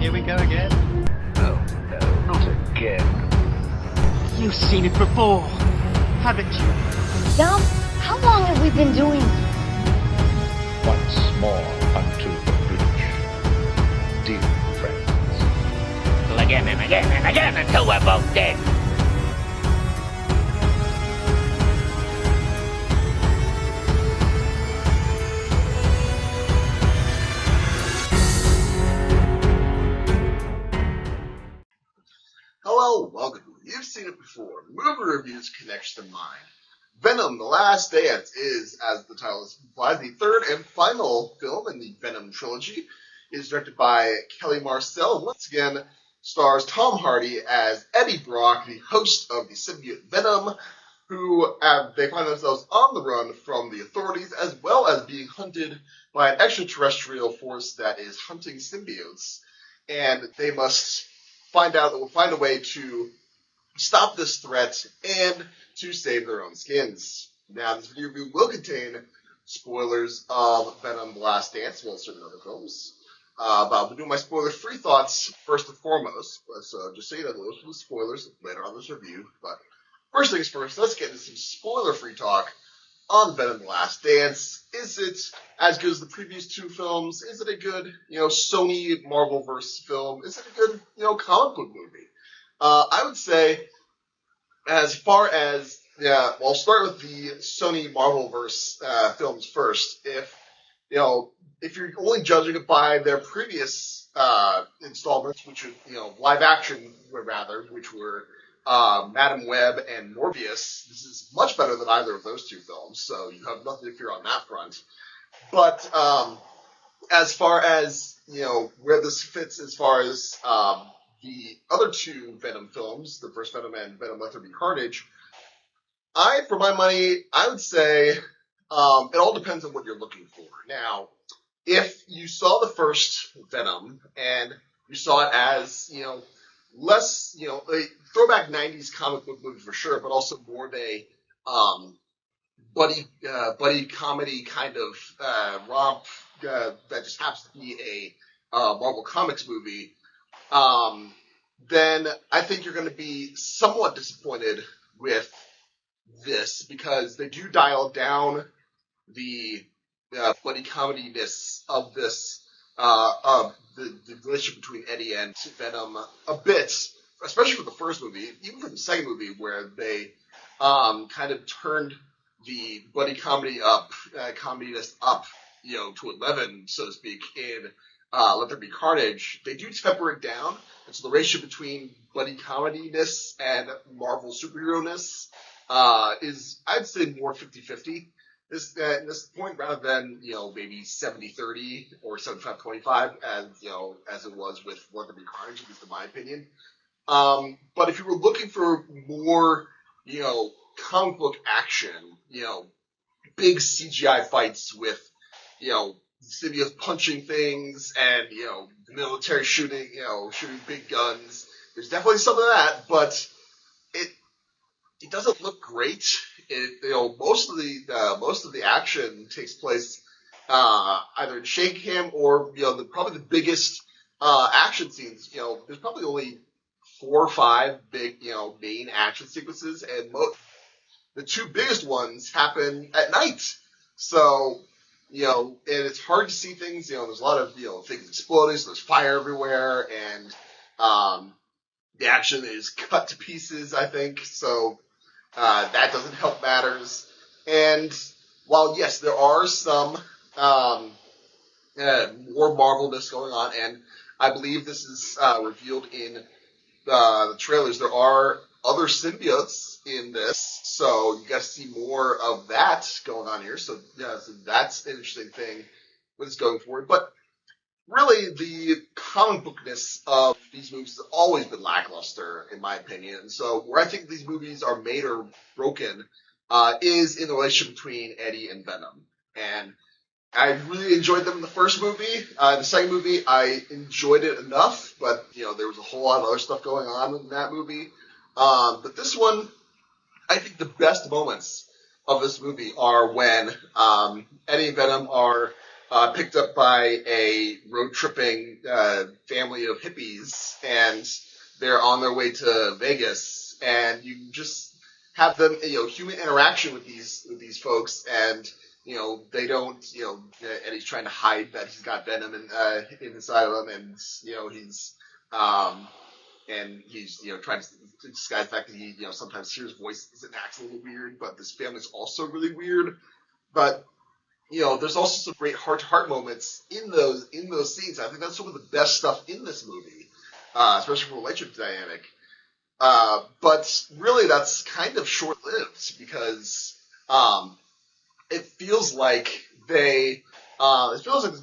Here we go again. Oh, no, not again. You've seen it before, haven't you? Dom, how long have we been doing this? Once more unto the bridge, dear friends. Till again and again and again until we're both dead. Hello, welcome. You've seen it before. Movie Reviews Connection to Mind. Venom: The Last Dance is, as the title implies, the third and final film in the Venom trilogy. It is directed by Kelly Marcel and once again stars Tom Hardy as Eddie Brock, the host of the symbiote Venom, who they find themselves on the run from the authorities as well as being hunted by an extraterrestrial force that is hunting symbiotes. And they must find a way to stop this threat and to save their own skins. Now, this video review will contain spoilers of Venom: The Last Dance, as well as certain other films. But I'll be doing my spoiler-free thoughts first and foremost. So just so you know, those will be spoilers later on this review. But first things first, let's get into some spoiler-free talk on Venom: The Last Dance. Is it as good as the previous two films? Is it a good, Sony Marvel-verse film? Is it a good, comic book movie? I would say, as far as, I'll start with the Sony Marvel-verse films first. If you're only judging it by their previous installments, which are, live action, rather, which were Madam Web and Morbius, this is much better than either of those two films, so you have nothing to fear on that front. But as far as, where this fits as far as the other two Venom films, the first Venom and Venom Let There Be Carnage, for my money, I would say it all depends on what you're looking for. Now, if you saw the first Venom and you saw it as, less, a throwback 90s comic book movie for sure, but also more of a buddy comedy kind of romp that just happens to be a Marvel Comics movie, then I think you're going to be somewhat disappointed with this because they do dial down the buddy comedy-ness of this, of the relationship between Eddie and Venom a bit, especially for the first movie, even for the second movie, where they kind of turned the buddy comediness up, to 11, so to speak, in Let There Be Carnage. They do temper it down, and so the ratio between buddy comediness and Marvel superhero-ness is, I'd say, more 50-50. At this point, rather than, maybe 70-30 or 75-25 as it was with Let There Be Carnage, at least in my opinion. But if you were looking for more, comic book action, big CGI fights with, symbiotes punching things and, the military shooting big guns, there's definitely some of that, but it doesn't look great. Most of the action takes place either in shake cam or probably the biggest action scenes. There's probably only 4 or 5 big main action sequences, and the two biggest ones happen at night. So and it's hard to see things. There's a lot of things exploding, so there's fire everywhere, and the action is cut to pieces, I think. So that doesn't help matters. And while, yes, there are some more Marvel-ness going on, and I believe this is revealed in the trailers, there are other symbiotes in this, so you guys see more of that going on here. So, so that's an interesting thing with this going forward. But really, the comic bookness of these movies has always been lackluster, in my opinion. So where I think these movies are made or broken is in the relationship between Eddie and Venom. And I really enjoyed them in the first movie. In the second movie, I enjoyed it enough, but, there was a whole lot of other stuff going on in that movie. But this one, I think the best moments of this movie are when Eddie and Venom are picked up by a road tripping family of hippies, and they're on their way to Vegas, and you just have them, human interaction with these folks, and they don't, and he's trying to hide that he's got venom inside of him, and he's and he's trying to disguise the fact that he sometimes hears voices and acts a little weird, but this family's also really weird, but. There's also some great heart-to-heart moments in those scenes. I think that's some of the best stuff in this movie, especially from a relationship dynamic. But really, that's kind of short-lived because it feels like this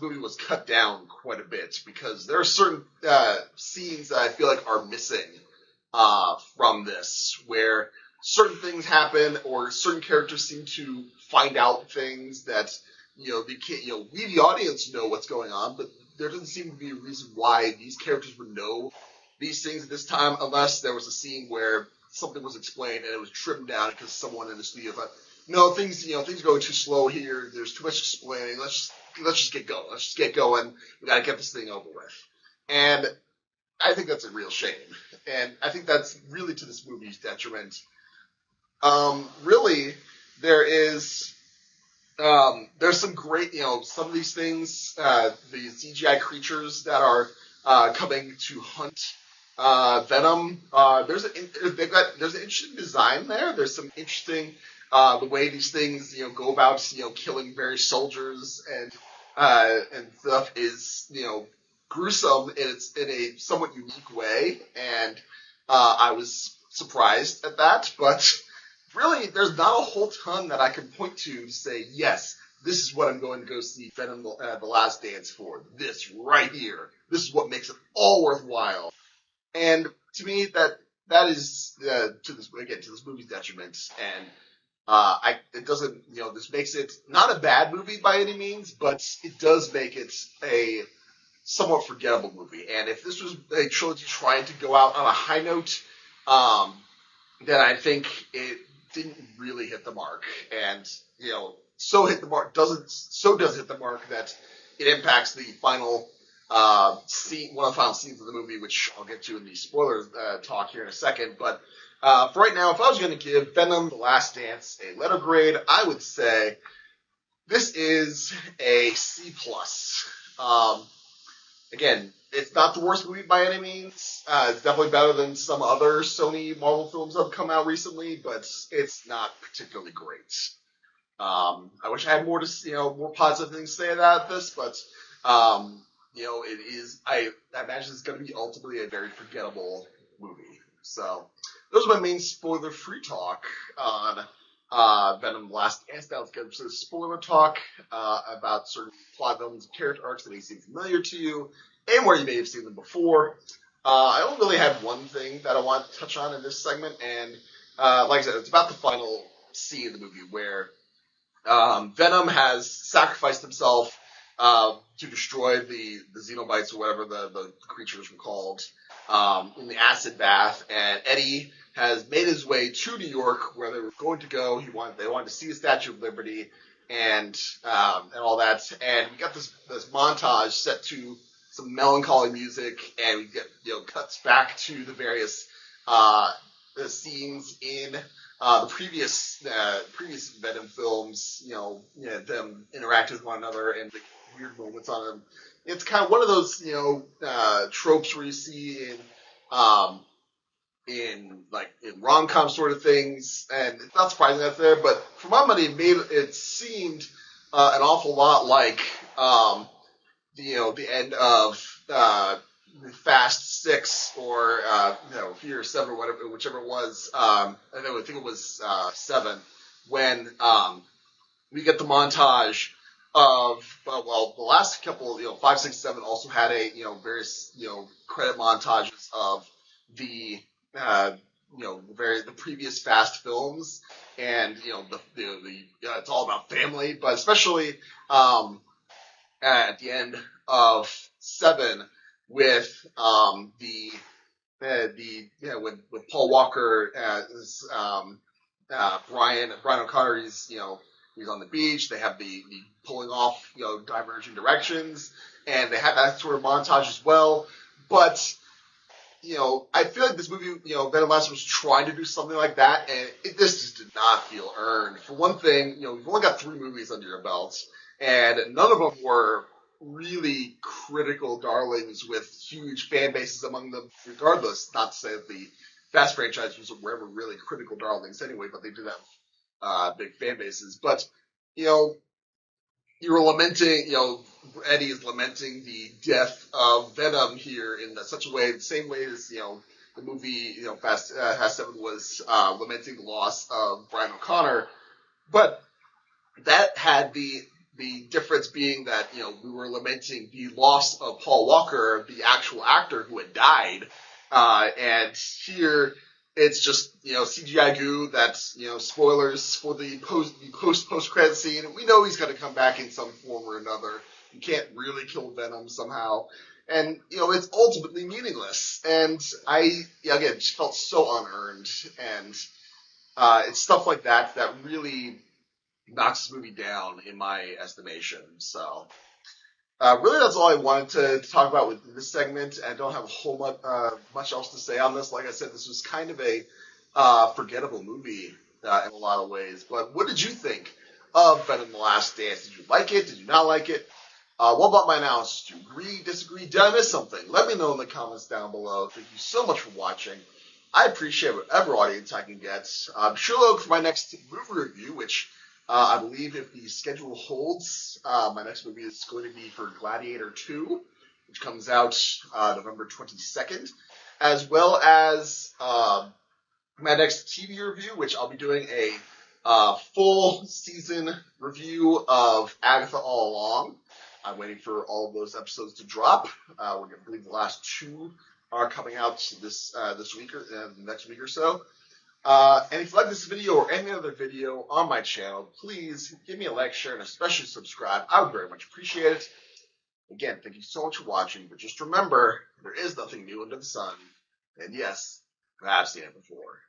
movie was cut down quite a bit because there are certain scenes that I feel like are missing from this, where certain things happen or certain characters seem to find out things that they can't. We the audience know what's going on, but there doesn't seem to be a reason why these characters would know these things at this time, unless there was a scene where something was explained and it was trimmed down because someone in the studio thought, no, things are going too slow here. There's too much explaining. Let's just get going. Let's just get going. We got to get this thing over with. And I think that's a real shame. And I think that's really to this movie's detriment. Really, there's some great, some of these things, the CGI creatures that are coming to hunt Venom. There's an interesting design there. There's some interesting the way these things go about killing various soldiers and stuff is gruesome in a somewhat unique way, and I was surprised at that, but. Really, there's not a whole ton that I can point to say, yes, this is what I'm going to go see Venom The Last Dance for. This right here. This is what makes it all worthwhile. And to me, that is to this movie's detriment. And it doesn't, this makes it not a bad movie by any means, but it does make it a somewhat forgettable movie. And if this was a trilogy trying to go out on a high note, then I think it didn't really hit the mark, and so hit the mark does hit the mark that it impacts the final scene, one of the final scenes of the movie, which I'll get to in the spoiler talk here in a second. But for right now, if I was going to give Venom: The Last Dance a letter grade, I would say this is a C+. Again, it's not the worst movie by any means. It's definitely better than some other Sony Marvel films that have come out recently, but it's not particularly great. I wish I had more more positive things to say about this, but it is. I imagine it's going to be ultimately a very forgettable movie. So those are my main spoiler-free talk on Venom: The Last Dance. Now let's get into spoiler talk about certain plot elements and character arcs that may seem familiar to you, and where you may have seen them before. I only really had one thing that I want to touch on in this segment, and like I said, it's about the final scene of the movie where Venom has sacrificed himself to destroy the Xenobites or whatever the creatures were called in the acid bath, and Eddie has made his way to New York where they were going to go. They wanted to see the Statue of Liberty and all that, and we got this montage set to some melancholy music, and we get cuts back to the various the scenes in the previous Venom films, them interact with one another and the weird moments on them. It's kind of one of those tropes where you see in rom-com sort of things, and it's not surprising that's there, but for my money, it seemed an awful lot like the end of Fast 6 or Fear 7 or whatever, whichever it was. I think it was 7 when we get the montage of the last couple, 5, 6, 7 also had a various credit montages of the the previous Fast films, and it's all about family, but especially at the end of 7 with with Paul Walker as Brian O'Connery's he's on the beach. They have the pulling off, diverging directions, and they have that sort of montage as well. But I feel like this movie, Venom Last was trying to do something like that, and this just did not feel earned. For one thing, you've only got 3 movies under your belt, and none of them were really critical darlings with huge fan bases among them, regardless. Not to say that the Fast franchise was ever really critical darlings anyway, but they did have big fan bases. But, you were lamenting, Eddie is lamenting the death of Venom here in such a way, the same way as, the movie, Fast 7 was lamenting the loss of Brian O'Connor. But that had the difference being that, we were lamenting the loss of Paul Walker, the actual actor who had died. And here, it's just, CGI goo that's, spoilers for the post-credit scene. We know he's going to come back in some form or another. You can't really kill Venom somehow. And, it's ultimately meaningless. And I, again, just felt so unearned. And it's stuff like that that really knocks this movie down in my estimation. So, really, that's all I wanted to talk about with this segment. I don't have a whole much else to say on this. Like I said, this was kind of a forgettable movie in a lot of ways. But what did you think of Venom: The Last Dance? Did you like it? Did you not like it? What about my analysis? Do you agree, disagree? Did I miss something? Let me know in the comments down below. Thank you so much for watching. I appreciate whatever audience I can get. I'm sure look for my next movie review, which I believe if the schedule holds, my next movie is going to be for Gladiator 2, which comes out November 22nd, as well as my next TV review, which I'll be doing a full season review of Agatha All Along. I'm waiting for all of those episodes to drop. I believe the last 2 are coming out this week or the next week or so. And if you like this video or any other video on my channel, please give me a like, share, and especially subscribe. I would very much appreciate it. Again, thank you so much for watching, but just remember, there is nothing new under the sun. And yes, I have seen it before.